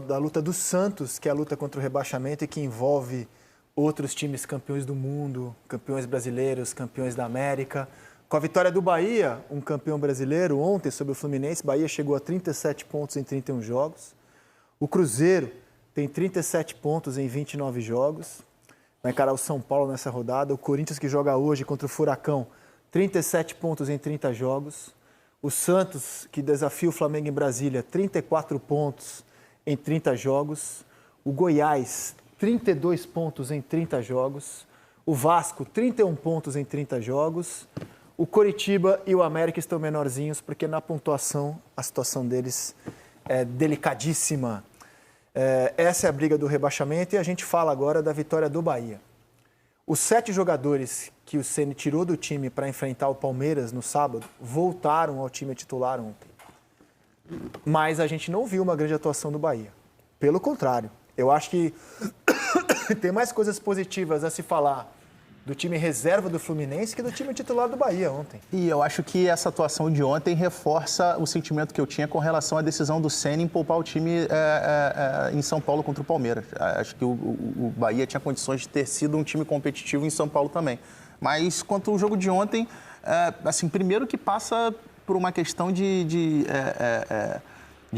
da luta do Santos, que é a luta contra o rebaixamento e que envolve outros times campeões do mundo, campeões brasileiros, campeões da América. Com a vitória do Bahia, um campeão brasileiro, ontem sobre o Fluminense, Bahia chegou a 37 pontos em 31 jogos. O Cruzeiro tem 37 pontos em 29 jogos. Vai encarar o São Paulo nessa rodada. O Corinthians, que joga hoje contra o Furacão, 37 pontos em 30 jogos. O Santos, que desafia o Flamengo em Brasília, 34 pontos em 30 jogos. O Goiás, 32 pontos em 30 jogos. O Vasco, 31 pontos em 30 jogos. O Coritiba e o América estão menorzinhos, porque na pontuação a situação deles é delicadíssima. Essa é a briga do rebaixamento e a gente fala agora da vitória do Bahia. Os 7 jogadores que o Ceni tirou do time para enfrentar o Palmeiras no sábado voltaram ao time titular ontem. Mas a gente não viu uma grande atuação do Bahia. Pelo contrário, eu acho que tem mais coisas positivas a se falar do time reserva do Fluminense que do time titular do Bahia ontem. E eu acho que essa atuação de ontem reforça o sentimento que eu tinha com relação à decisão do Ceni em poupar o time em São Paulo contra o Palmeiras. Acho que o Bahia tinha condições de ter sido um time competitivo em São Paulo também. Mas quanto ao jogo de ontem, assim, primeiro que passa por uma questão de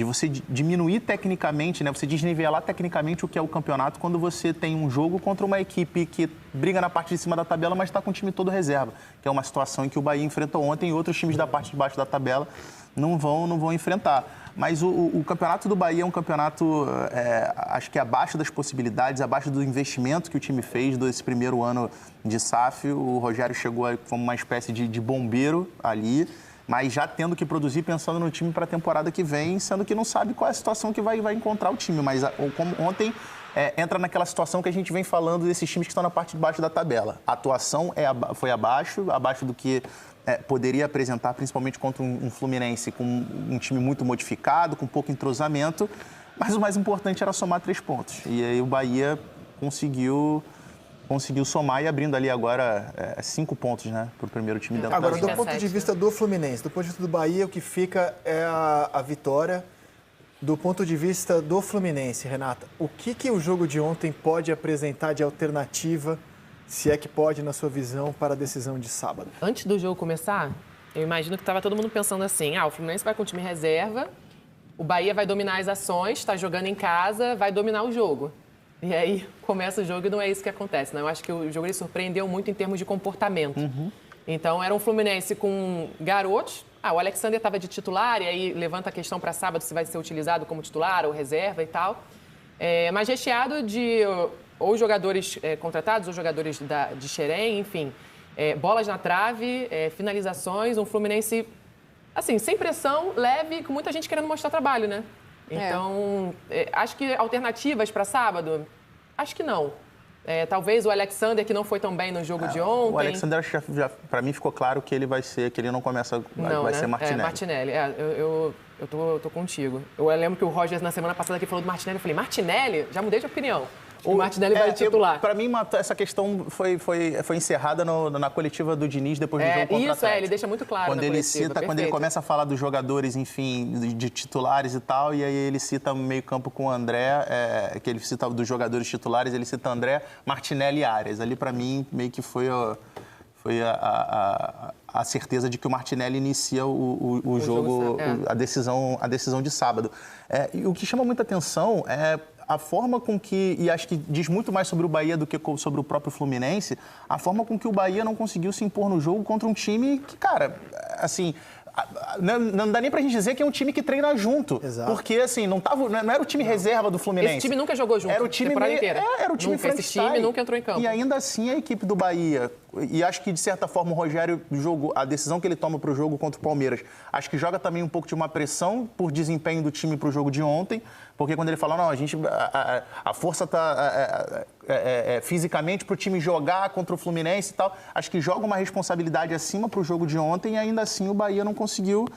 você diminuir tecnicamente, né? Você desnivelar tecnicamente o que é o campeonato quando você tem um jogo contra uma equipe que briga na parte de cima da tabela, mas está com o time todo reserva, que é uma situação em que o Bahia enfrentou ontem e outros times da parte de baixo da tabela não vão enfrentar. Mas o campeonato do Bahia é um campeonato, acho que abaixo das possibilidades, abaixo do investimento que o time fez desse primeiro ano de SAF. O Rogério chegou como uma espécie de bombeiro ali, mas já tendo que produzir pensando no time para a temporada que vem, sendo que não sabe qual é a situação que vai encontrar o time. Mas como ontem entra naquela situação que a gente vem falando desses times que estão na parte de baixo da tabela. A atuação foi abaixo do que poderia apresentar, principalmente contra um Fluminense com um time muito modificado, com pouco entrosamento, mas o mais importante era somar 3 pontos. E aí o Bahia conseguiu somar e abrindo ali agora 5 pontos, né, para o primeiro time dentro da Agora, do ponto de vista do Fluminense, do ponto de vista do Bahia, o que fica é a vitória. Do ponto de vista do Fluminense, Renata, o que o jogo de ontem pode apresentar de alternativa, se é que pode, na sua visão, para a decisão de sábado? Antes do jogo começar, eu imagino que estava todo mundo pensando assim, o Fluminense vai com o time reserva, o Bahia vai dominar as ações, está jogando em casa, vai dominar o jogo. E aí começa o jogo e não é isso que acontece, né? Eu acho que o jogo ele surpreendeu muito em termos de comportamento. Então, era um Fluminense com garotos. O Alexander estava de titular, e aí levanta a questão para sábado se vai ser utilizado como titular ou reserva e tal. Mas recheado de ou jogadores contratados ou jogadores de Xerém, enfim. Bolas na trave, finalizações, um Fluminense, assim, sem pressão, leve, com muita gente querendo mostrar trabalho, né? Então, acho que alternativas para sábado? Acho que não. Talvez o Alexander, que não foi tão bem no jogo de ontem. O Alexander, já para mim, ficou claro que ele vai ser, que ele não começa, vai ser Martinelli. Martinelli, eu tô contigo. Eu lembro que o Roger, na semana passada, aqui falou do Martinelli, eu falei, Martinelli? Já mudei de opinião. O Martinelli vai titular. Para mim, essa questão foi encerrada na coletiva do Diniz depois do jogo contra o Atlético. Ele deixa muito claro quando ele cita, quando ele começa a falar dos jogadores, enfim, de titulares e tal, e aí ele cita o meio-campo com o André, que ele cita dos jogadores titulares, ele cita André, Martinelli e Arias. Ali, para mim, meio que foi a certeza de que o Martinelli inicia o jogo, a decisão de sábado. E o que chama muita atenção é a forma com que, e acho que diz muito mais sobre o Bahia do que sobre o próprio Fluminense, a forma com que o Bahia não conseguiu se impor no jogo contra um time que, cara, assim, não dá nem pra gente dizer que é um time que treina junto. Exato. Porque, assim, não era o time reserva do Fluminense. Esse time nunca jogou junto. Era o time temporada inteira. Era o time Esse time nunca entrou em campo. E ainda assim a equipe do Bahia, e acho que de certa forma o Rogério a decisão que ele toma pro jogo contra o Palmeiras, acho que joga também um pouco de uma pressão por desempenho do time pro jogo de ontem, porque quando ele fala, não, a força tá fisicamente pro time jogar contra o Fluminense e tal, acho que joga uma responsabilidade acima pro jogo de ontem e ainda assim o Bahia não conseguiu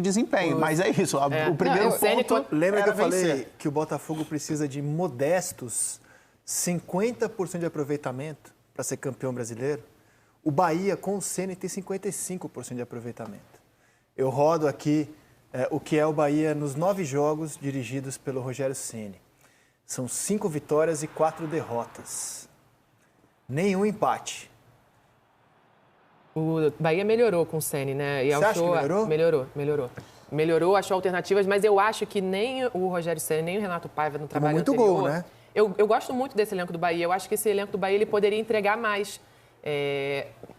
desempenho. Mas é isso, o primeiro ponto. Lembra que eu falei que o Botafogo precisa de modestos 50% de aproveitamento para ser campeão brasileiro? O Bahia, com o Ceni, tem 55% de aproveitamento. Eu rodo aqui o que é o Bahia nos 9 jogos dirigidos pelo Rogério Ceni. São 5 vitórias e 4 derrotas. Nenhum empate. O Bahia melhorou com o Ceni, né? Você acha que melhorou? Melhorou, achou alternativas, mas eu acho que nem o Rogério Ceni, nem o Renato Paiva no trabalho muito anterior... gol, né? Eu gosto muito desse elenco do Bahia. Eu acho que esse elenco do Bahia ele poderia entregar mais.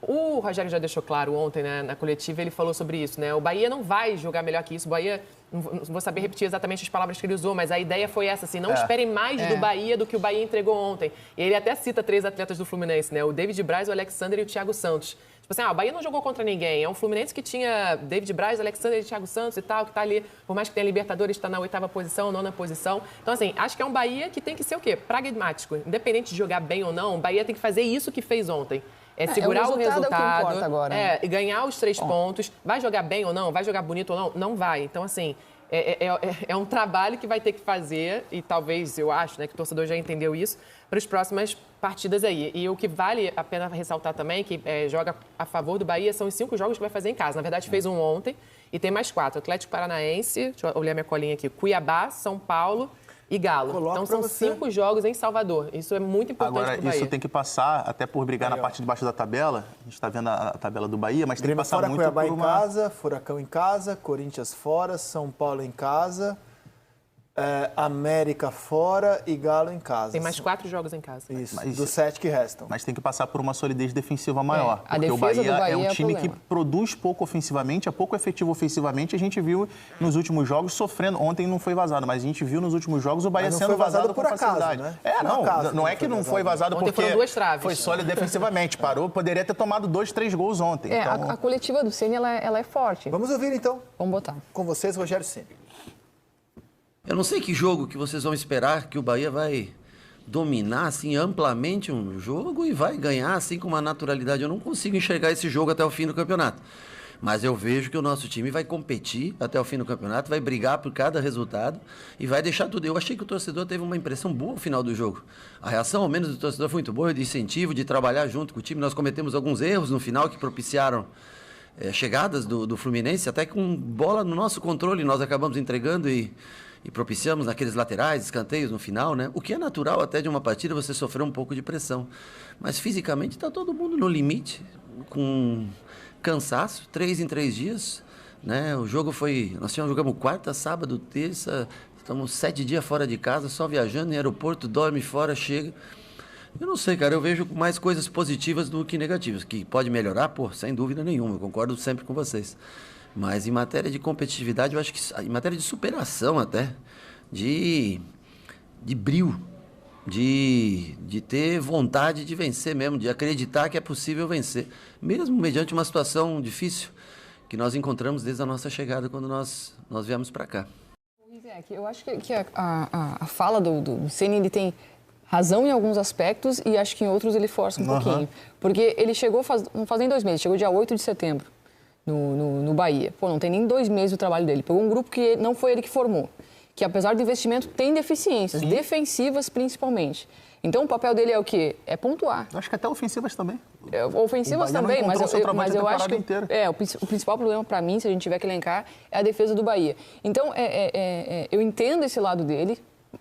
O Rogério já deixou claro ontem, né, na coletiva, ele falou sobre isso, né? O Bahia não vai jogar melhor que isso. O Bahia, não vou saber repetir exatamente as palavras que ele usou, mas a ideia foi essa, assim, não esperem mais do Bahia do que o Bahia entregou ontem. E ele até cita 3 atletas do Fluminense, né? O David Braz, o Alexander e o Thiago Santos. Tipo assim, o Bahia não jogou contra ninguém. É um Fluminense que tinha David Braz, Alexander e Thiago Santos e tal, que tá ali, por mais que tenha Libertadores, está na 8ª posição, 9ª posição. Então, assim, acho que é um Bahia que tem que ser o quê? Pragmático. Independente de jogar bem ou não, o Bahia tem que fazer isso que fez ontem. Segurar o resultado, agora, né? E ganhar os 3 pontos. Vai jogar bem ou não? Vai jogar bonito ou não? Não vai. Então, assim, é um trabalho que vai ter que fazer, e talvez, eu acho, né, que o torcedor já entendeu isso, para as próximas partidas aí. E o que vale a pena ressaltar também, que joga a favor do Bahia, são os 5 jogos que vai fazer em casa. Na verdade, fez um ontem e tem mais 4. Atlético Paranaense, deixa eu olhar minha colinha aqui, Cuiabá, São Paulo e Galo. Então são 5 jogos em Salvador. Isso é muito importante para o Bahia. Agora, isso tem que passar, até por brigar na parte de baixo da tabela. A gente está vendo a tabela do Bahia, mas tem que passar muito Cuiabá por em casa, Furacão em casa, Corinthians fora, São Paulo em casa, América fora e Galo em casa. Tem mais 4 jogos em casa. Isso, dos 7 que restam. Mas tem que passar por uma solidez defensiva maior. A porque defesa o Bahia é um é time que problema. produz pouco ofensivamente, é pouco efetivo ofensivamente. A gente viu nos últimos jogos sofrendo. Ontem não foi vazado, mas a gente viu nos últimos jogos o Bahia Mas não sendo foi vazado com por acaso, facilidade. né? Não é que não foi vazado Ontem porque foram 2 traves. foi sólido defensivamente. Parou, poderia ter tomado 2, 3 gols ontem. Então... A coletiva do Ceni, ela é forte. Vamos ouvir, então. Vamos botar. Com vocês, Rogério Ceni. Eu não sei que jogo que vocês vão esperar que o Bahia vai dominar assim amplamente um jogo e vai ganhar assim com uma naturalidade. Eu não consigo enxergar esse jogo até o fim do campeonato. Mas eu vejo que o nosso time vai competir até o fim do campeonato, vai brigar por cada resultado e vai deixar tudo. Eu achei que o torcedor teve uma impressão boa no final do jogo. A reação, ao menos, do torcedor foi muito boa, de incentivo, de trabalhar junto com o time. Nós cometemos alguns erros no final que propiciaram chegadas do Fluminense, até com bola no nosso controle, nós acabamos entregando e propiciamos naqueles laterais, escanteios no final, né? O que é natural até de uma partida você sofrer um pouco de pressão. Mas fisicamente está todo mundo no limite, com cansaço, 3 em 3 dias, né? O jogo foi... Nós jogamos quarta, sábado, terça, estamos 7 dias fora de casa, só viajando em aeroporto, dorme fora, chega. Eu não sei, cara, eu vejo mais coisas positivas do que negativas, que pode melhorar, sem dúvida nenhuma, eu concordo sempre com vocês. Mas em matéria de competitividade, eu acho que em matéria de superação até, de brio, de ter vontade de vencer mesmo, de acreditar que é possível vencer, mesmo mediante uma situação difícil que nós encontramos desde a nossa chegada, quando nós viemos para cá. Eu acho que a fala do Ceni, ele tem razão em alguns aspectos e acho que em outros ele força um pouquinho. Porque ele chegou, não fazem 2 meses, chegou dia 8 de setembro. No Bahia. Não tem nem 2 meses o trabalho dele. Pegou um grupo que não foi ele que formou, que apesar do investimento tem deficiências, defensivas principalmente. Então o papel dele é o quê? É pontuar. Acho que até ofensivas também. Ofensivas também, mas eu acho que o principal problema para mim, se a gente tiver que elencar, é a defesa do Bahia. Então eu entendo esse lado dele.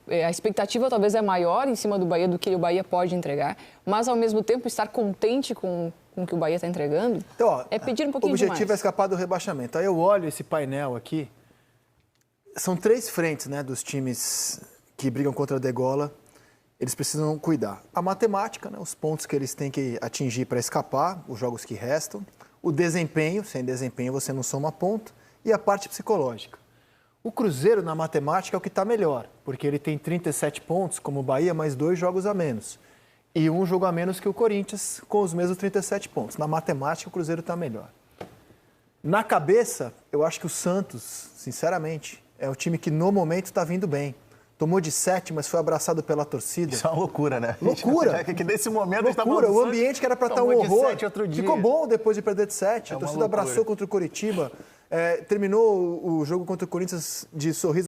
A expectativa talvez é maior em cima do Bahia do que o Bahia pode entregar, mas ao mesmo tempo estar contente com o que o Bahia está entregando, então, é pedir um pouquinho demais. O objetivo é escapar do rebaixamento. Aí eu olho esse painel aqui, são 3 frentes, né, dos times que brigam contra a degola, eles precisam cuidar. A matemática, né, os pontos que eles têm que atingir para escapar, os jogos que restam, o desempenho, sem desempenho você não soma ponto, e a parte psicológica. O Cruzeiro, na matemática, é o que está melhor, porque ele tem 37 pontos, como o Bahia, mais 2 jogos a menos. E 1 jogo a menos que o Corinthians, com os mesmos 37 pontos. Na matemática, o Cruzeiro está melhor. Na cabeça, eu acho que o Santos, sinceramente, é o time que no momento está vindo bem. Tomou de 7, mas foi abraçado pela torcida. Isso é uma loucura, né? Loucura. Que nesse momento loucura. O ambiente que era para estar um horror, de ficou bom depois de perder de 7. A torcida abraçou contra o Coritiba. Terminou o jogo contra o Corinthians de sorriso